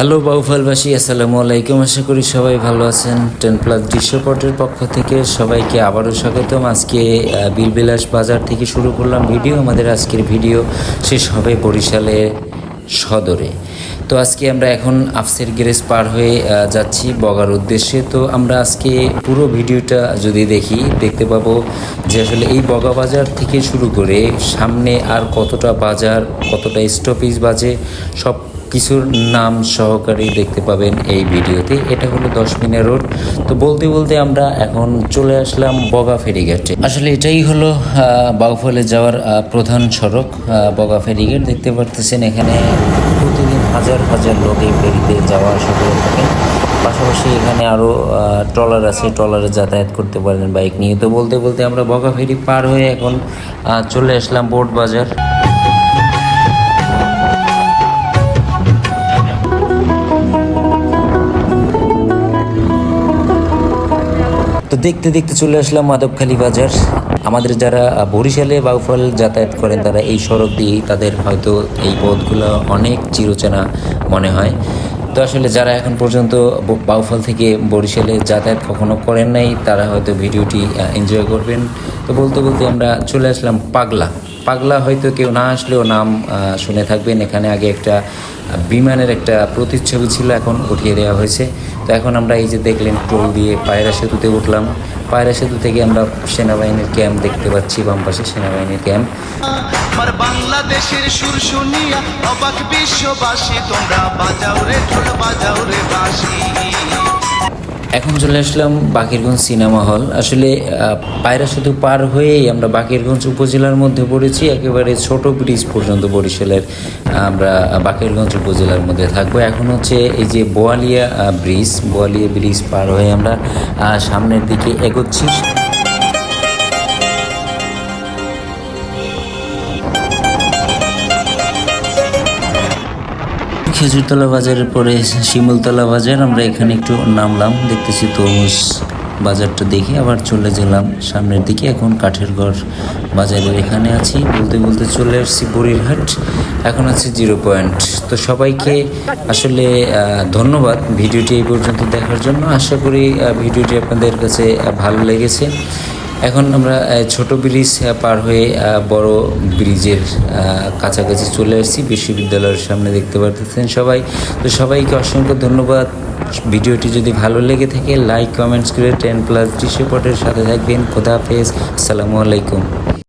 Hello বাউফলবাসী, আসসালামু আলাইকুম। আশা করি সবাই ভালো আছেন। 10+ দৃশ্যপটের পক্ষ থেকে সবাইকে আবারও স্বাগতম। আজকে বিলবিলাস বাজার থেকে শুরু করলাম ভিডিও। আমাদের আজকের ভিডিও শেষ হবে বরিশালে সদরে। তো আজকে আমরা এখন আফসের গ্যারেজ পার হয়ে যাচ্ছি বগার উদ্দেশ্যে। তো আমরা আজকে পুরো ভিডিওটা যদি দেখতে পাবো যে আসলে এই বগা বাজার থেকে শুরু করে সামনে আর কতটা বাজার, কতটা স্টপেজ বাজে, সব কিছুর নাম সহকারে দেখতে পাবেন এই ভিডিওতে। এটা হলো 10 মিনা রোড। তো বলতে বলতে আমরা এখন চলে আসলাম বগা ফেরিঘাটে। আসলে এটাই হলো বাউফলে যাওয়ার প্রধান সড়ক, বগা ফেরিঘাট। দেখতে পারতেছেন এখানে প্রতিদিন হাজার হাজার লোক এই ফেরিতে যাওয়া আসা করে থাকেন। পাশাপাশি এখানে আরও ট্রলার আছে, ট্রলারে যাতায়াত করতে পারেন বাইক নিয়ে। তো বলতে বলতে আমরা বগা ফেরি পার হয়ে এখন চলে আসলাম বোট বাজার। তো দেখতে দেখতে চলে আসলাম মাধবখালী বাজার। আমাদের যারা বরিশালে বাউফল যাতায়াত করেন তারা এই সড়ক দিয়েই, তাদের হয়তো এই পথগুলো অনেক চিরচেনা মনে হয়। তো আসলে যারা এখন পর্যন্ত বাউফল থেকে বরিশালে যাতায়াত কখনো করেন নাই তারা হয়তো ভিডিওটি এনজয় করবেন। তো বলতে বলতে আমরা চলে আসলাম পাগলা হয়তো কেউ না আসলেও নাম শুনে থাকবেন। এখানে আগে একটা বিমানের একটা প্রতিচ্ছবি ছিল, এখন উঠিয়ে দেওয়া হয়েছে। তো এখন আমরা এই যে দেখলেন টোল দিয়ে পায়রা সেতুতে উঠলাম। পায়রা সেতু থেকে আমরা সেনাবাহিনীর ক্যাম্প দেখতে পাচ্ছি, বাম পাশে সেনাবাহিনীর ক্যাম্প। বাংলাদেশের সুর শুনিয়া অবাক বিশ্ববাসী, তোমরা বাজাও রে ঢোল বাজাও রে বাঁশি। এখন চলে আসলাম বাকেরগঞ্জ সিনেমা হল। আসলে পায়রা সেতু পার হয়েই আমরা বাকেরগঞ্জ উপজেলার মধ্যে পড়েছি। একেবারে ছোট ব্রিজ পর্যন্ত বরিশালের আমরা বাকেরগঞ্জ উপজেলার মধ্যে থাকবো। এখন হচ্ছে এই যে বোয়ালিয়া ব্রিজ পার হয়ে আমরা সামনের দিকে এগোচ্ছি। খেজুরতলা বাজারের পরে শিমুলতলা বাজার। আমরা এখানে একটু নামলাম, দেখতেছি তরমুজ বাজারটা দেখে আবার চলে গেলাম সামনের দিকে। এখন কাঠের ঘর বাজারের এখানে আছি। বলতে বলতে চলে আসছি বরিরহাট। এখন আছে 0 পয়েন্ট। তো সবাইকে আসলে ধন্যবাদ ভিডিওটি এই পর্যন্ত দেখার জন্য। আশা করি ভিডিওটি আপনাদের কাছে ভালো লেগেছে। এখন আমরা ছোট ব্রিজ পার হয়ে বড় ব্রিজের কাছাকাছি চলে আসছি, বিশ্ববিদ্যালয়ের সামনে দেখতে পারতেছেন সবাই। তো সবাইকে অসংখ্য ধন্যবাদ। ভিডিওটি যদি ভালো লেগে থাকে লাইক কমেন্টস করে 10+ দৃশ্যপটের সাথে থাকবেন। খোদা হাফেজ, আসসালামু আলাইকুম।